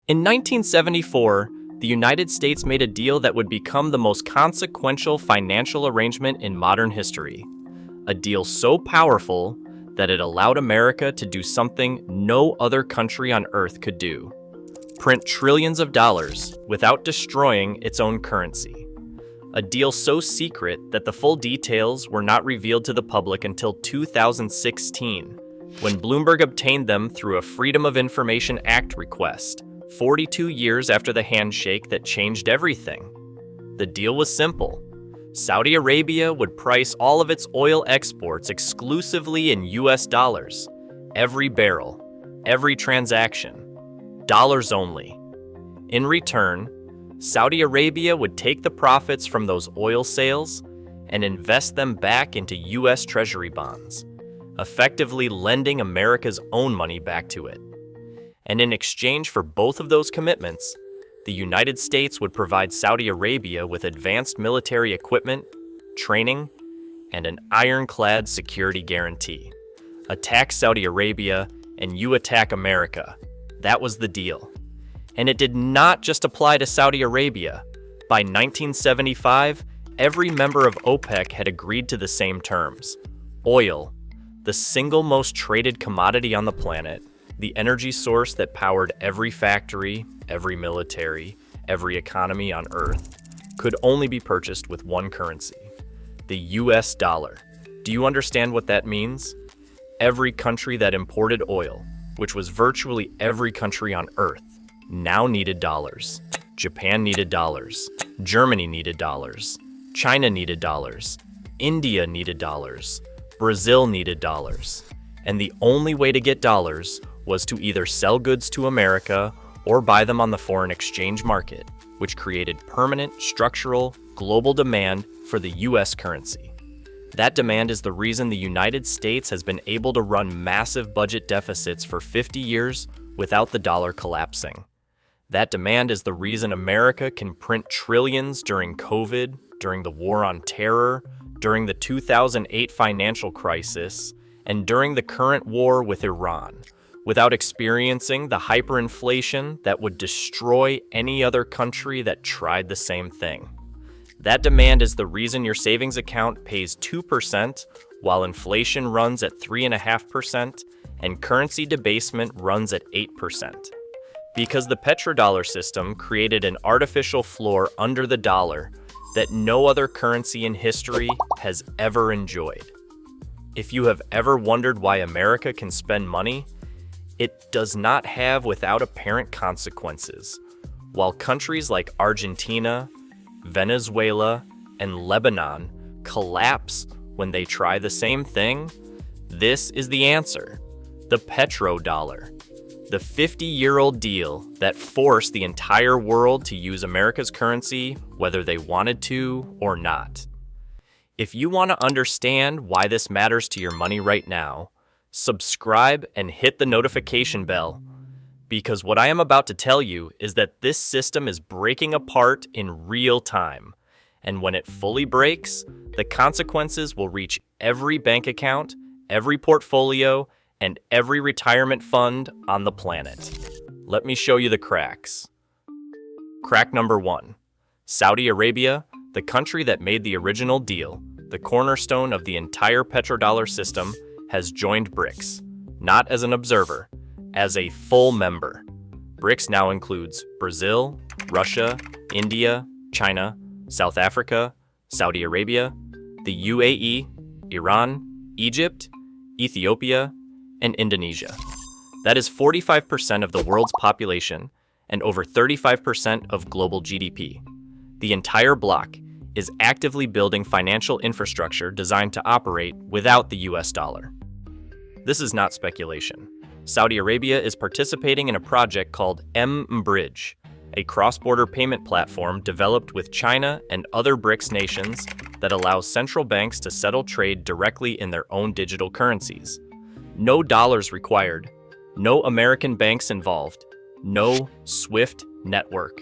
In 1974, the United States made a deal that would become the most consequential financial arrangement in modern history. A deal so powerful that it allowed America to do something no other country on earth could do: print trillions of dollars without destroying its own currency. A deal so secret that the full details were not revealed to the public until 2016, when Bloomberg obtained them through a Freedom of Information Act request, 42 years after the handshake that changed everything. The deal was simple. Saudi Arabia would price all of its oil exports exclusively in US dollars. Every barrel, every transaction, dollars only. In return, Saudi Arabia would take the profits from those oil sales and invest them back into US Treasury bonds, effectively lending America's own money back to it. And in exchange for both of those commitments, the United States would provide Saudi Arabia with advanced military equipment, training, and an ironclad security guarantee. Attack Saudi Arabia, and you attack America. That was the deal. And it did not just apply to Saudi Arabia. By 1975, every member of OPEC had agreed to the same terms. Oil, the single most traded commodity on the planet, the energy source that powered every factory, every military, every economy on Earth, could only be purchased with one currency: the US dollar. Do you understand what that means? Every country that imported oil, which was virtually every country on Earth, now needed dollars. Japan needed dollars. Germany needed dollars. China needed dollars. India needed dollars. Brazil needed dollars. And the only way to get dollars was to either sell goods to America or buy them on the foreign exchange market, which created permanent, structural, global demand for the US currency. That demand is the reason the United States has been able to run massive budget deficits for 50 years without the dollar collapsing. That demand is the reason America can print trillions during COVID, during the war on terror, during the 2008 financial crisis, and during the current war with Iran, without experiencing the hyperinflation that would destroy any other country that tried the same thing. That demand is the reason your savings account pays 2% while inflation runs at 3.5% and currency debasement runs at 8%. Because the petrodollar system created an artificial floor under the dollar that no other currency in history has ever enjoyed. If you have ever wondered why America can spend money, it does not have without apparent consequences. While countries like Argentina, Venezuela, and Lebanon collapse when they try the same thing, this is the answer: the petrodollar. The 50-year-old deal that forced the entire world to use America's currency whether they wanted to or not. If you want to understand why this matters to your money right now, subscribe and hit the notification bell, because what I am about to tell you is that this system is breaking apart in real time, and when it fully breaks, the consequences will reach every bank account, every portfolio, and every retirement fund on the planet. Let me show you the cracks. Crack number 1. Saudi Arabia, the country that made the original deal, the cornerstone of the entire petrodollar system, has joined BRICS, not as an observer, as a full member. BRICS now includes Brazil, Russia, India, China, South Africa, Saudi Arabia, the UAE, Iran, Egypt, Ethiopia, and Indonesia. That is 45% of the world's population and over 35% of global GDP. The entire bloc is actively building financial infrastructure designed to operate without the US dollar. This is not speculation. Saudi Arabia is participating in a project called Bridge, a cross-border payment platform developed with China and other BRICS nations that allows central banks to settle trade directly in their own digital currencies. No dollars required, no American banks involved, no SWIFT network.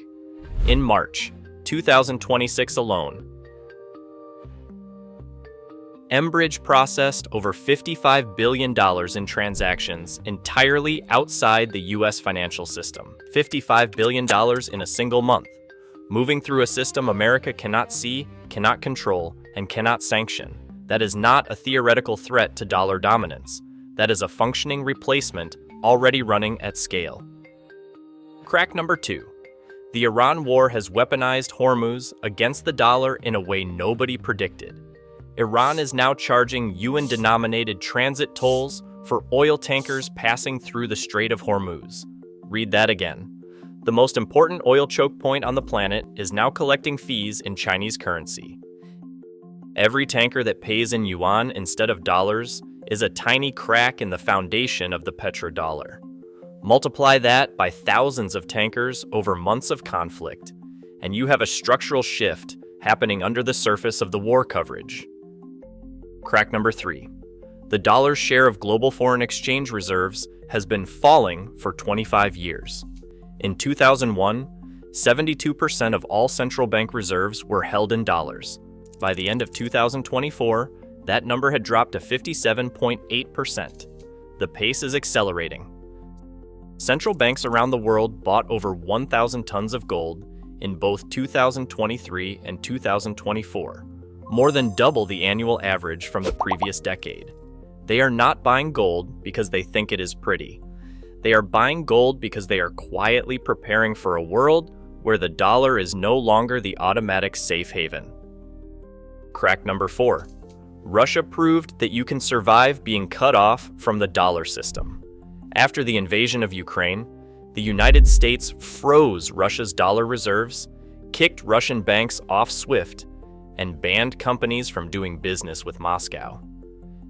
In March 2026 alone, Enbridge processed over $55 billion in transactions entirely outside the U.S. financial system. $55 billion in a single month, moving through a system America cannot see, cannot control, and cannot sanction. That is not a theoretical threat to dollar dominance. That is a functioning replacement already running at scale. Crack number 2. The Iran war has weaponized Hormuz against the dollar in a way nobody predicted. Iran is now charging yuan-denominated transit tolls for oil tankers passing through the Strait of Hormuz. Read that again. The most important oil choke point on the planet is now collecting fees in Chinese currency. Every tanker that pays in yuan instead of dollars is a tiny crack in the foundation of the petrodollar. Multiply that by thousands of tankers over months of conflict, and you have a structural shift happening under the surface of the war coverage. Crack number 3. The dollar's share of global foreign exchange reserves has been falling for 25 years. In 2001, 72% of all central bank reserves were held in dollars. By the end of 2024, that number had dropped to 57.8%. The pace is accelerating. Central banks around the world bought over 1,000 tons of gold in both 2023 and 2024, more than double the annual average from the previous decade. They are not buying gold because they think it is pretty. They are buying gold because they are quietly preparing for a world where the dollar is no longer the automatic safe haven. Crack number 4. Russia proved that you can survive being cut off from the dollar system. After the invasion of Ukraine, the United States froze Russia's dollar reserves, kicked Russian banks off SWIFT, and banned companies from doing business with Moscow.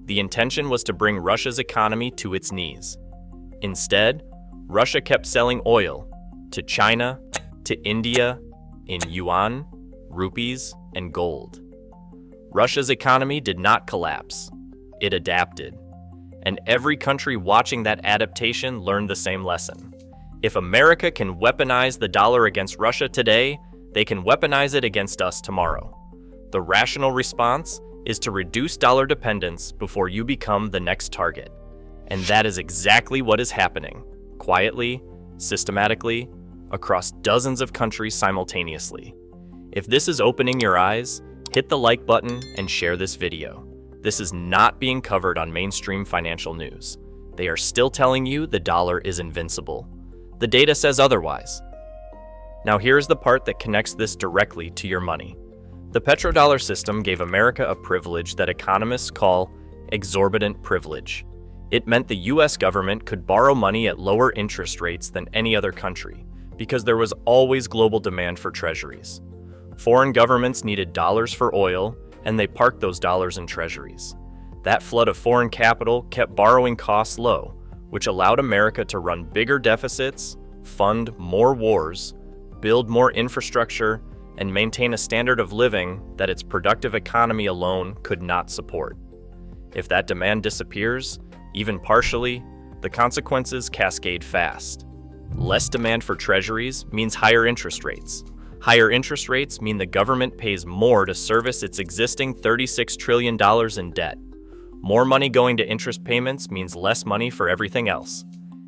The intention was to bring Russia's economy to its knees. Instead, Russia kept selling oil to China, to India, in yuan, rupees, and gold. Russia's economy did not collapse. It adapted. And every country watching that adaptation learned the same lesson. If America can weaponize the dollar against Russia today, they can weaponize it against us tomorrow. The rational response is to reduce dollar dependence before you become the next target. And that is exactly what is happening, quietly, systematically, across dozens of countries simultaneously. If this is opening your eyes, hit the like button and share this video. This is not being covered on mainstream financial news. They are still telling you the dollar is invincible. The data says otherwise. Now here's the part that connects this directly to your money. The petrodollar system gave America a privilege that economists call exorbitant privilege. It meant the US government could borrow money at lower interest rates than any other country, because there was always global demand for treasuries. Foreign governments needed dollars for oil, and they parked those dollars in treasuries. That flood of foreign capital kept borrowing costs low, which allowed America to run bigger deficits, fund more wars, build more infrastructure, and maintain a standard of living that its productive economy alone could not support. If that demand disappears, even partially, the consequences cascade fast. Less demand for treasuries means higher interest rates. Higher interest rates mean the government pays more to service its existing $36 trillion in debt. More money going to interest payments means less money for everything else.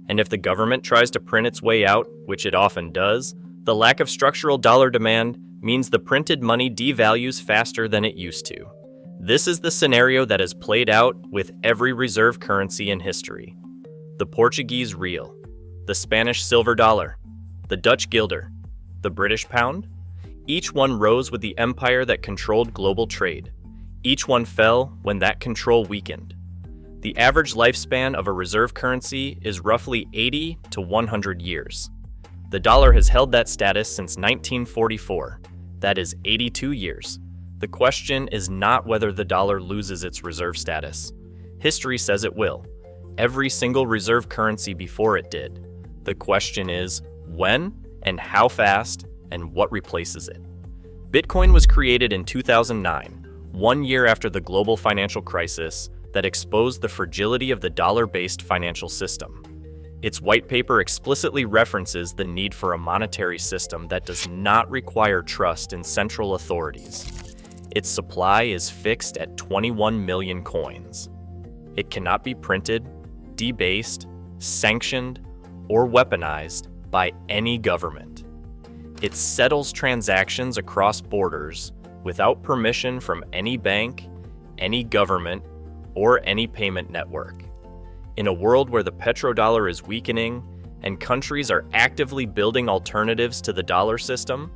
And if the government tries to print its way out, which it often does, the lack of structural dollar demand means the printed money devalues faster than it used to. This is the scenario that has played out with every reserve currency in history. The Portuguese real, the Spanish silver dollar, the Dutch guilder, the British pound. Each one rose with the empire that controlled global trade. Each one fell when that control weakened. The average lifespan of a reserve currency is roughly 80 to 100 years. The dollar has held that status since 1944. That is 82 years. The question is not whether the dollar loses its reserve status. History says it will. Every single reserve currency before it did. The question is when and how fast and what replaces it. Bitcoin was created in 2009, 1 year after the global financial crisis that exposed the fragility of the dollar-based financial system. Its white paper explicitly references the need for a monetary system that does not require trust in central authorities. Its supply is fixed at 21 million coins. It cannot be printed, debased, sanctioned, or weaponized by any government. It settles transactions across borders without permission from any bank, any government, or any payment network. In a world where the petrodollar is weakening and countries are actively building alternatives to the dollar system,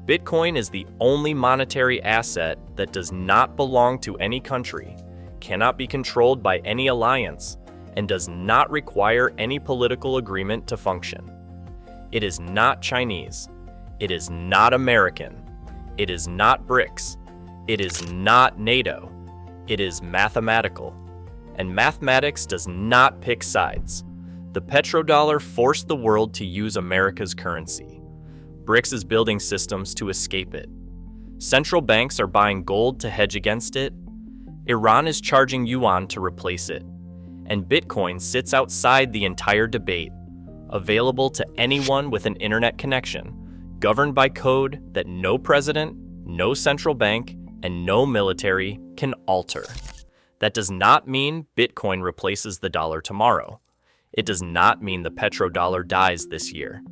Bitcoin is the only monetary asset that does not belong to any country, cannot be controlled by any alliance, and does not require any political agreement to function. It is not Chinese. It is not American. It is not BRICS. It is not NATO. It is mathematical. And mathematics does not pick sides. The petrodollar forced the world to use America's currency. BRICS is building systems to escape it. Central banks are buying gold to hedge against it. Iran is charging yuan to replace it. And Bitcoin sits outside the entire debate, available to anyone with an internet connection, governed by code that no president, no central bank, and no military can alter. That does not mean Bitcoin replaces the dollar tomorrow. It does not mean the petrodollar dies this year.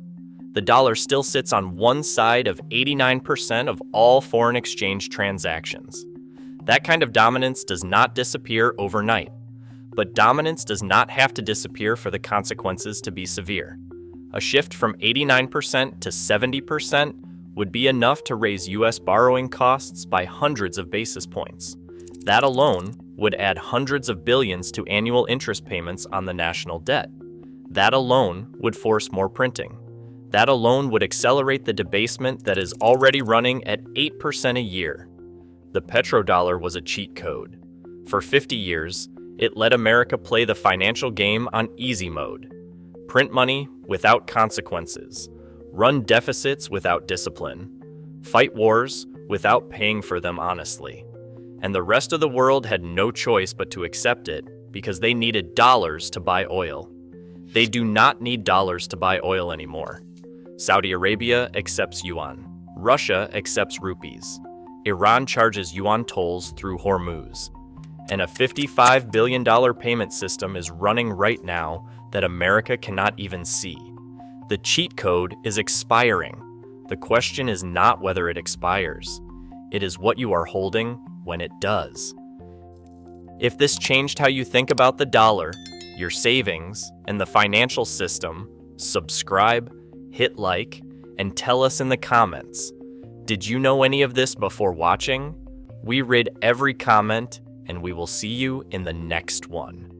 The dollar still sits on one side of 89% of all foreign exchange transactions. That kind of dominance does not disappear overnight. But dominance does not have to disappear for the consequences to be severe. A shift from 89% to 70% would be enough to raise US borrowing costs by hundreds of basis points. That alone would add hundreds of billions to annual interest payments on the national debt. That alone would force more printing. That alone would accelerate the debasement that is already running at 8% a year. The petrodollar was a cheat code. For 50 years, it let America play the financial game on easy mode. Print money without consequences. Run deficits without discipline. Fight wars without paying for them honestly. And the rest of the world had no choice but to accept it because they needed dollars to buy oil. They do not need dollars to buy oil anymore. Saudi Arabia accepts yuan. Russia accepts rupees. Iran charges yuan tolls through Hormuz. And a $55 billion payment system is running right now that America cannot even see. The cheat code is expiring. The question is not whether it expires. It is what you are holding when it does. If this changed how you think about the dollar, your savings, and the financial system, subscribe, hit like, and tell us in the comments. Did you know any of this before watching? We read every comment, and we will see you in the next one.